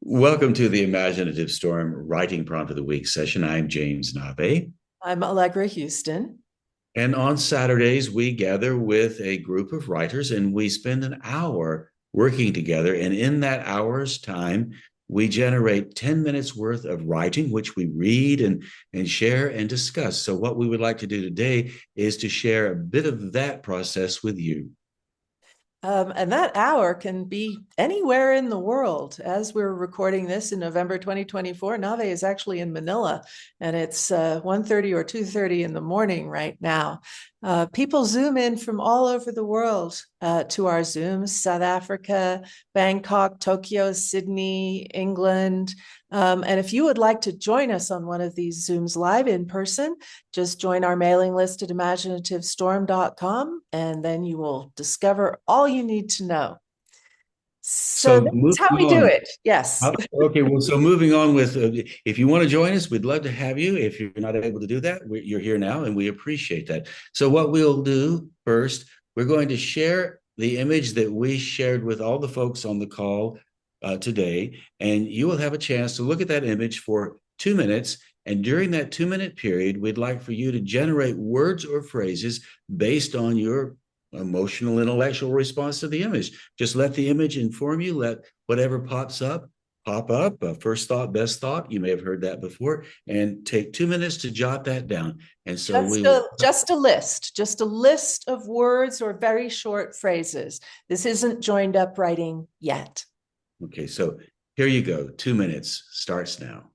Welcome to the Imaginative Storm Writing Prompt of the Week session. I'm James Nave. I'm Allegra Houston. And on Saturdays, we gather with a group of writers and we spend an hour working together. And in that hour's time, we generate 10 minutes worth of writing, which we read and share and discuss. So, what we would like to do today is to share a bit of that process with you. And that hour can be anywhere in the world. As we're recording this in November 2024, Nave is actually in Manila, and it's 1:30 or 2:30 in the morning right now. People Zoom in from all over the world to our Zooms: South Africa, Bangkok, Tokyo, Sydney, England. And if you would like to join us on one of these Zooms live in person, just join our mailing list at imaginativestorm.com, and then you will discover all you need to know. So So, that's how moving we do on. it. Yes. Okay, well, so moving on with, if you want to join us, we'd love to have you. If you're not able to do that, you're here now, and we appreciate that. So, what we'll do first, we're going to share the image that we shared with all the folks on the call today, and you will have a chance to look at that image for 2 minutes. And during that 2 minute period, we'd like for you to generate words or phrases based on your emotional, intellectual response to the image. Just let the image inform you. Let whatever pops up pop up. First thought, best thought. You may have heard that before. And take 2 minutes to jot that down. And so we Just will. just a list of words or very short phrases. This isn't joined up writing yet. Okay, so here you go. 2 minutes starts now.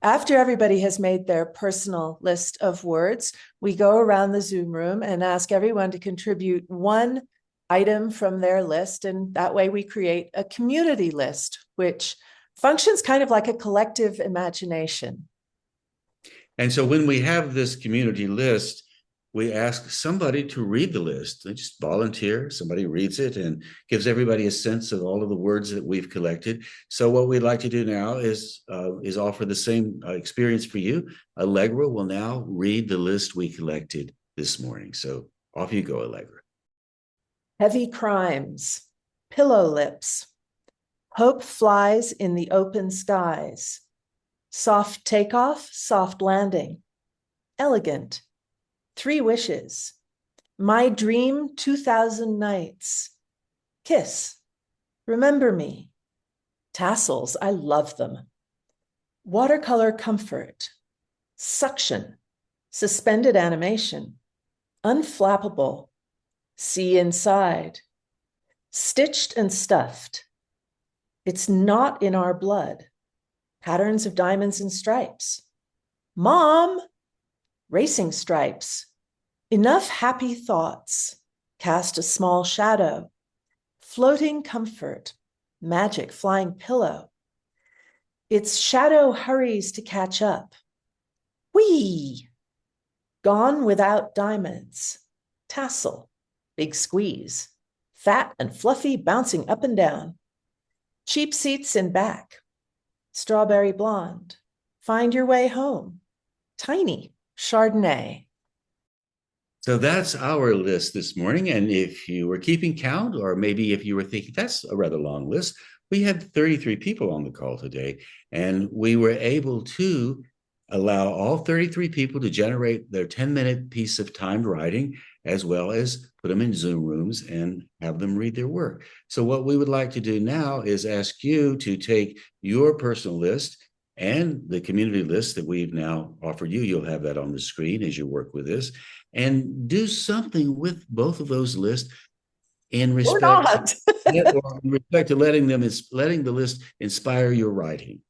After everybody has made their personal list of words, we go around the Zoom room and ask everyone to contribute one item from their list. And that way we create a community list, which functions kind of like a collective imagination. And so when we have this community list, we ask somebody to read the list. They just volunteer. Somebody reads it and gives everybody a sense of all of the words that we've collected. So what we'd like to do now is offer the same experience for you. Allegra will now read the list we collected this morning. So off you go, Allegra. Heavy crimes, pillow lips, hope flies in the open skies, soft takeoff, soft landing, elegant, 3 wishes, my dream 2,000 nights, kiss, remember me, tassels, I love them, watercolor comfort, suction, suspended animation, unflappable, see inside, Stitched and stuffed. It's not in our blood. Patterns of diamonds and stripes. Mom, racing stripes. Enough happy thoughts. Cast a small shadow. Floating comfort. Magic flying pillow. Its shadow hurries to catch up. Whee! Gone without diamonds. Tassel. Big squeeze. Fat and fluffy bouncing up and down. Cheap seats in back. Strawberry blonde. Find your way home. Tiny Chardonnay. So that's our list this morning. And if you were keeping count, or maybe if you were thinking that's a rather long list, we had 33 people on the call today, and we were able to allow all 33 people to generate their 10-minute piece of timed writing, as well as put them in Zoom rooms and have them read their work. So what we would like to do now is ask you to take your personal list and the community list that we've now offered you. You'll have that on the screen as you work with this, and do something with both of those lists in Or respect not. or in respect to letting the list inspire your writing.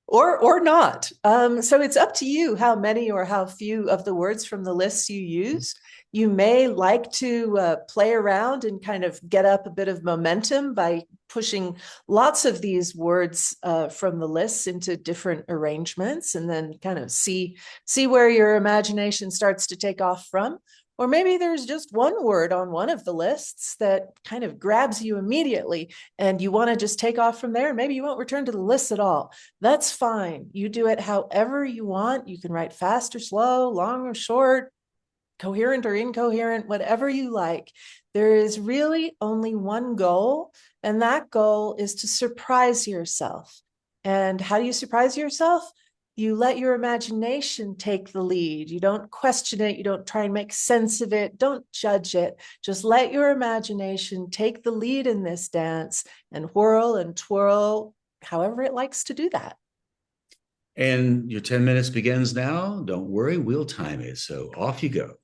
Or not. So it's up to you how many or how few of the words from the lists you use. You may like to play around and kind of get up a bit of momentum by pushing lots of these words from the lists into different arrangements, and then kind of see where your imagination starts to take off from. Or maybe there's just one word on one of the lists that kind of grabs you immediately and you want to just take off from there. Maybe you won't return to the list at all. That's fine. You do it however you want. You can write fast or slow, long or short, coherent or incoherent, whatever you like. There is really only one goal, and that goal is to surprise yourself. And how do you surprise yourself? You let your imagination take the lead. You don't question it. You don't try and make sense of it. Don't judge it. Just let your imagination take the lead in this dance and whirl and twirl, however it likes to do that. And your 10 minutes begins now. Don't worry, we'll time it. So off you go.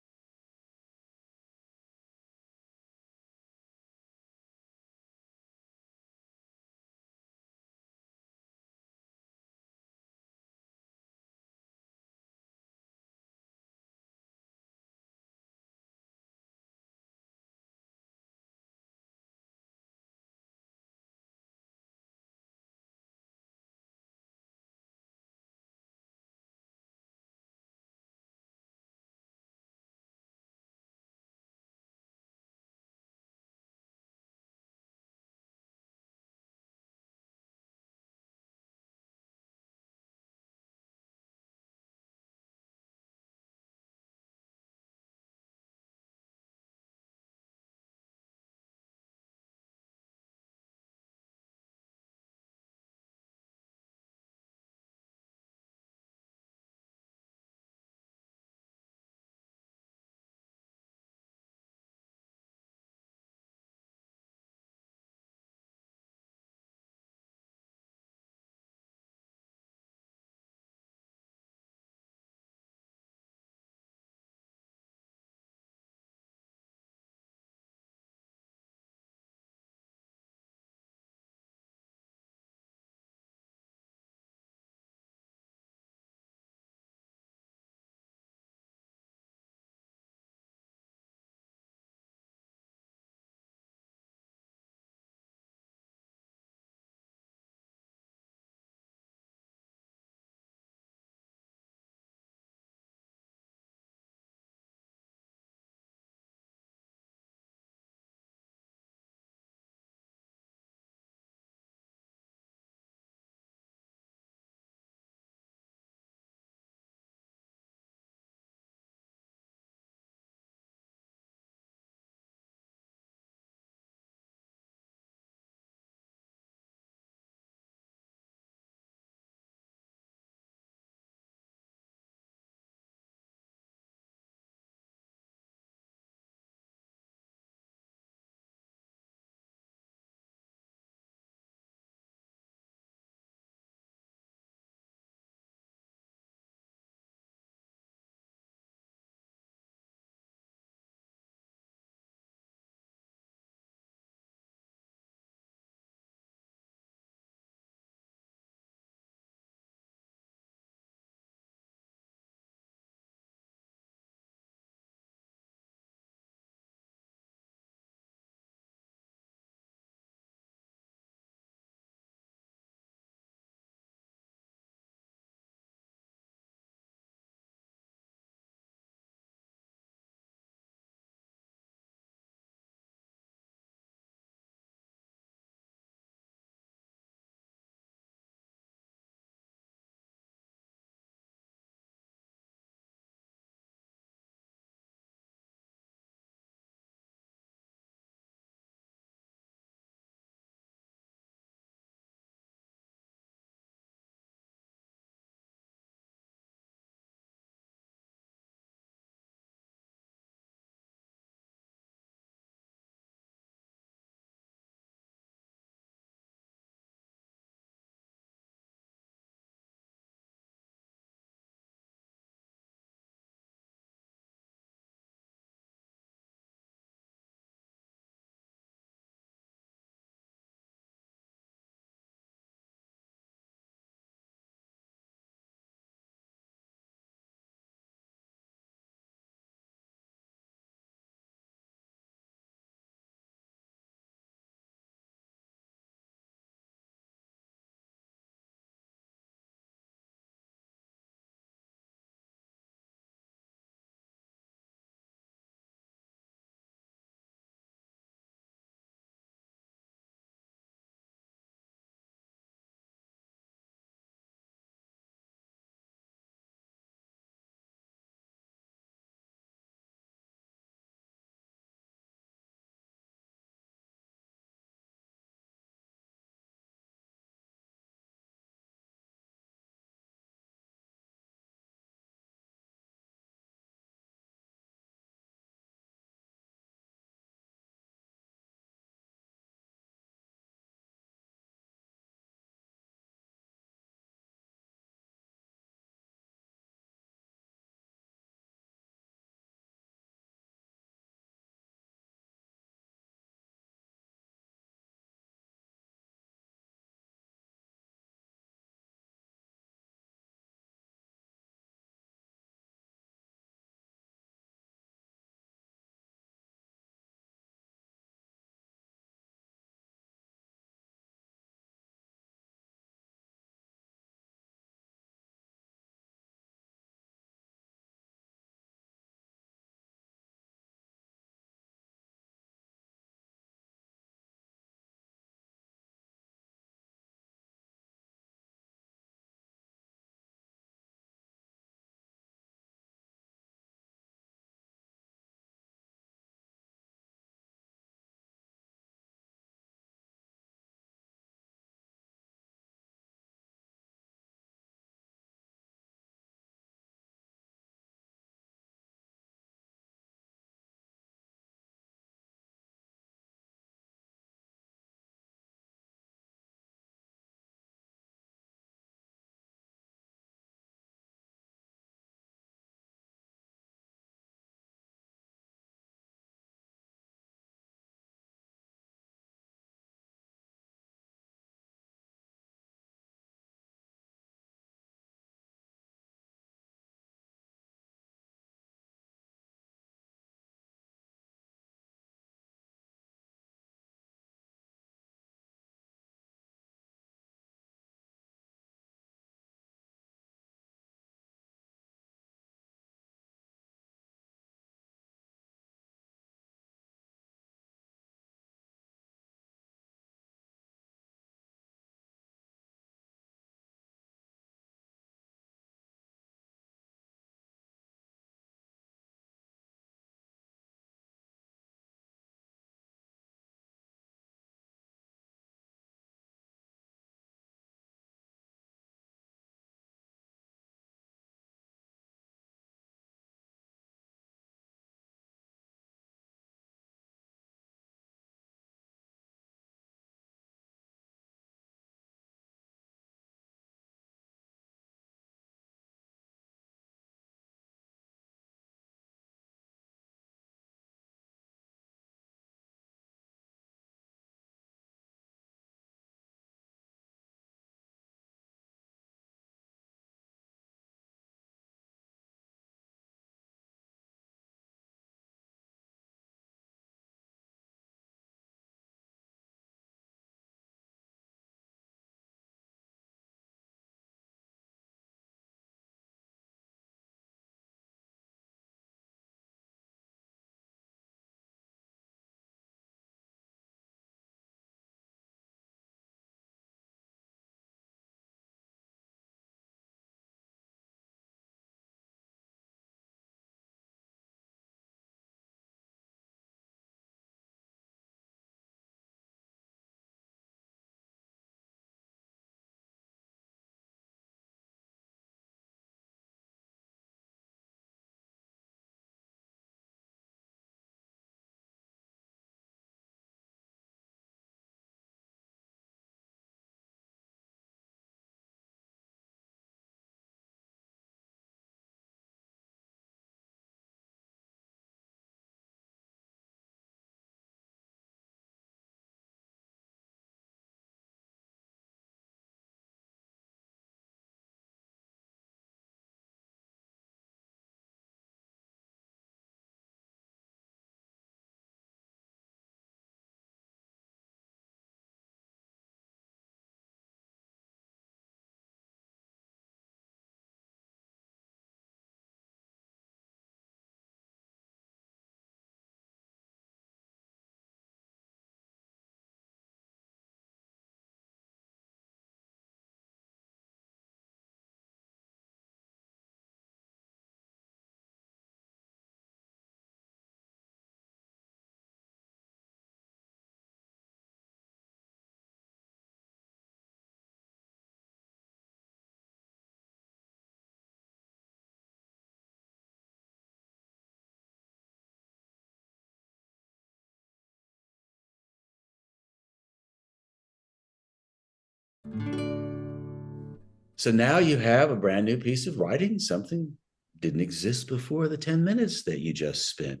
So now you have a brand new piece of writing, something didn't exist before the 10 minutes that you just spent.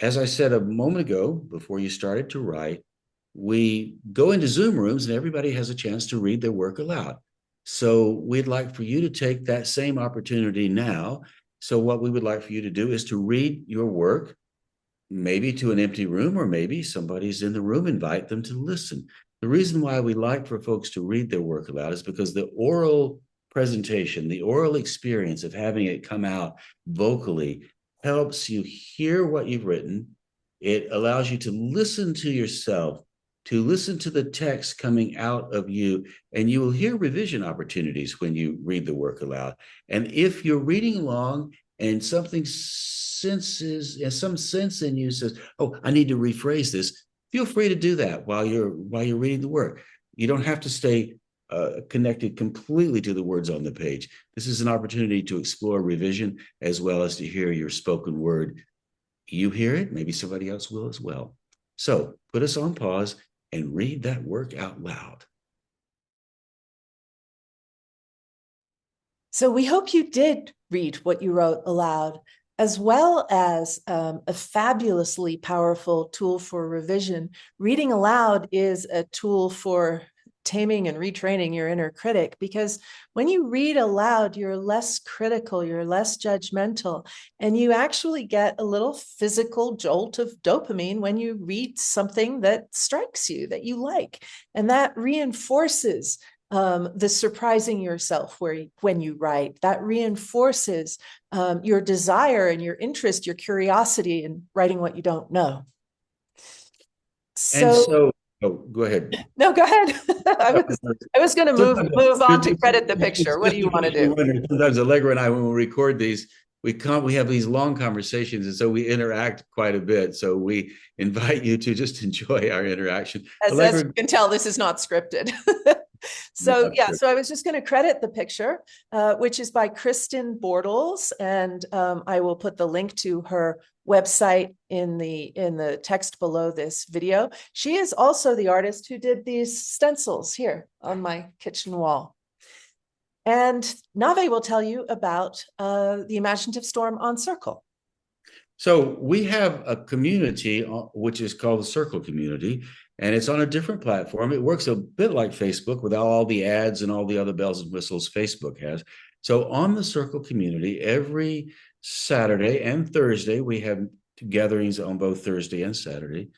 As I said a moment ago, before you started to write, we go into Zoom rooms and everybody has a chance to read their work aloud. So we'd like for you to take that same opportunity now. So what we would like for you to do is to read your work, maybe to an empty room, or maybe somebody's in the room, invite them to listen. The reason why we like for folks to read their work aloud is because the oral presentation, the oral experience of having it come out vocally helps you hear what you've written. It allows you to listen to yourself, to listen to the text coming out of you, and you will hear revision opportunities when you read the work aloud. And if you're reading along and something senses and some sense in you says, oh, I need to rephrase this, feel free to do that while you're reading the work. You don't have to stay connected completely to the words on the page. This is an opportunity to explore revision as well as to hear your spoken word. You hear it, maybe somebody else will as well. So put us on pause and read that work out loud. So we hope you did read what you wrote aloud, as well as a fabulously powerful tool for revision. Reading aloud is a tool for taming and retraining your inner critic, because when you read aloud, you're less critical, you're less judgmental, and you actually get a little physical jolt of dopamine when you read something that strikes you, that you like. And that reinforces the surprising yourself when you write. That reinforces your desire and your interest, your curiosity in writing what you don't know. And So, so, oh, go ahead. no, go ahead. I was going to move on to credit the picture. What do you want to do? Sometimes Allegra and I, when we record these, we have these long conversations, and so we interact quite a bit. So we invite you to just enjoy our interaction. As you can tell, this is not scripted. So I was just going to credit the picture, which is by Kristin Bortles, and I will put the link to her website in the text below this video. She is also the artist who did these stencils here on my kitchen wall. And Nave will tell you about the Imaginative Storm on Circle. So we have a community which is called the Circle Community, and it's on a different platform. It works a bit like Facebook without all the ads and all the other bells and whistles Facebook has. So on the Circle Community, every Saturday and Thursday, we have gatherings on both Thursday and Saturday.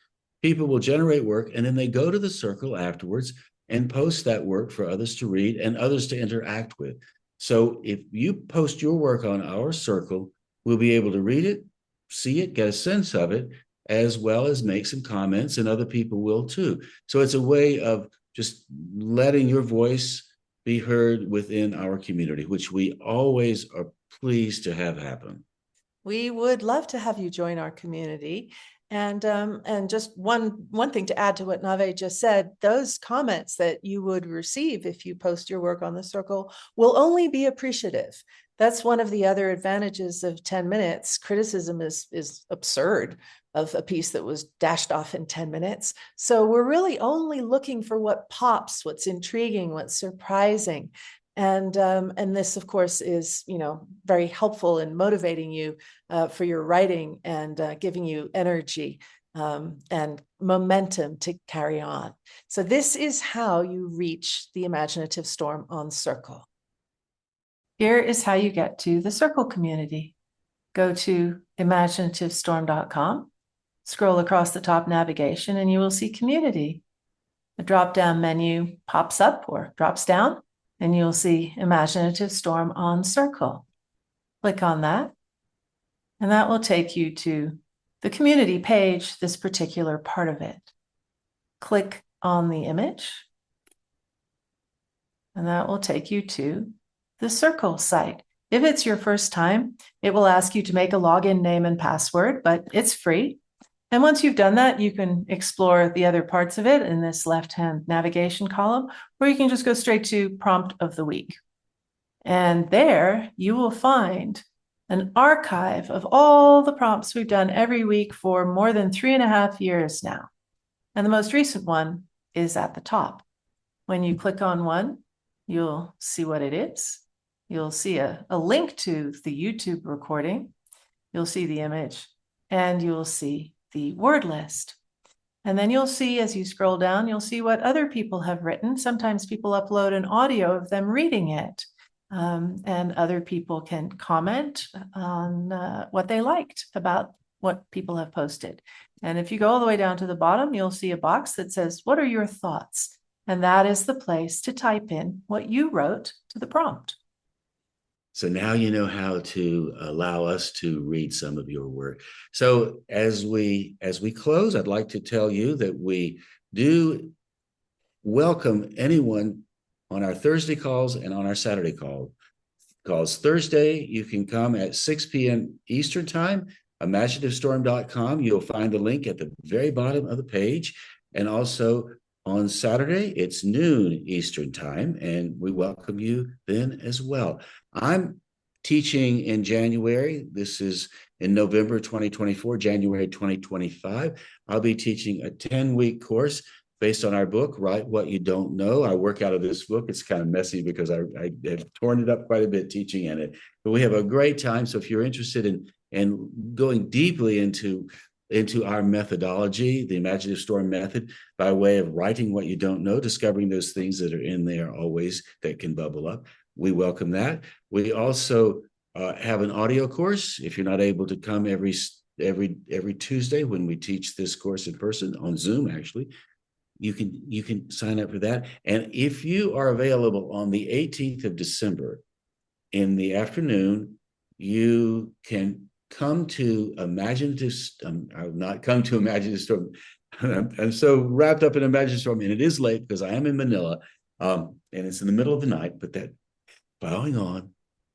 People will generate work, and then they go to the Circle afterwards and post that work for others to read and others to interact with. So if you post your work on our Circle, we'll be able to read it, see it, get a sense of it, as well as make some comments, and other people will too. So it's a way of just letting your voice be heard within our community, which we always are pleased to have happen. We would love to have you join our community. And just one thing to add to what Nave just said, those comments that you would receive if you post your work on the Circle will only be appreciative. That's one of the other advantages of 10 minutes. Criticism is absurd of a piece that was dashed off in 10 minutes. So we're really only looking for what pops, what's intriguing, what's surprising. And this, of course, is, very helpful in motivating you for your writing and giving you energy and momentum to carry on. So this is how you reach the Imaginative Storm on Circle. Here is how you get to the Circle community. Go to imaginativestorm.com, scroll across the top navigation, and you will see community. A drop-down menu pops up or drops down, and you'll see Imaginative Storm on Circle. Click on that, and that will take you to the community page, this particular part of it. Click on the image, and that will take you to the Circle site. If it's your first time, it will ask you to make a login name and password, but it's free. And once you've done that, you can explore the other parts of it in this left-hand navigation column, or you can just go straight to prompt of the week. And there you will find an archive of all the prompts we've done every week for more than 3.5 years now. And the most recent one is at the top. When you click on one, You'll see what it is. You'll see a link to the YouTube recording. You'll see the image, and you'll see the word list. And then you'll see, as you scroll down, you'll see what other people have written. Sometimes people upload an audio of them reading it. And other people can comment on what they liked about what people have posted. And if you go all the way down to the bottom, you'll see a box that says, what are your thoughts? And that is the place to type in what you wrote to the prompt. So now you know how to allow us to read some of your work. So as we close, I'd like to tell you that we do welcome anyone on our Thursday calls and on our Saturday calls. Thursday, you can come at 6 p.m. Eastern time, imaginativestorm.com. You'll find the link at the very bottom of the page. And also on Saturday, it's noon Eastern time, and we welcome you then as well. I'm teaching in January. This is in November 2024, January 2025. I'll be teaching a 10-week course based on our book, Write What You Don't Know. I work out of this book. It's kind of messy because I have torn it up quite a bit teaching in it. But we have a great time. So if you're interested in going deeply into our methodology, the Imaginative Storm method, by way of writing what you don't know, discovering those things that are in there always that can bubble up, we welcome that. We also have an audio course. If you're not able to come every Tuesday when we teach this course in person, on Zoom actually, you can sign up for that. And if you are available on the 18th of December in the afternoon, you can come to Imaginative. I'll not come to Imaginative Storm. I'm so wrapped up in Imaginative Storm, and it is late because I am in Manila, and it's in the middle of the night. But that, following on,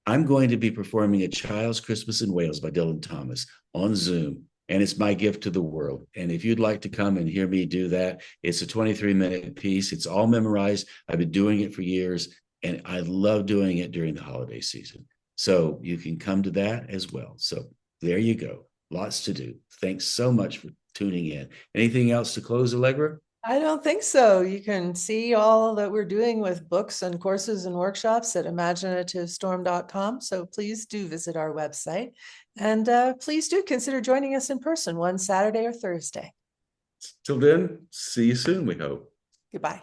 I'm going to be performing A Child's Christmas in Wales by Dylan Thomas on Zoom. And it's my gift to the world. And if you'd like to come and hear me do that, it's a 23-minute piece. It's all memorized. I've been doing it for years, and I love doing it during the holiday season. So you can come to that as well. So there you go. Lots to do. Thanks so much for tuning in. Anything else to close, Allegra? I don't think so. You can see all that we're doing with books and courses and workshops at imaginativestorm.com. So please do visit our website, and please do consider joining us in person one Saturday or Thursday. Till then, see you soon, we hope. Goodbye.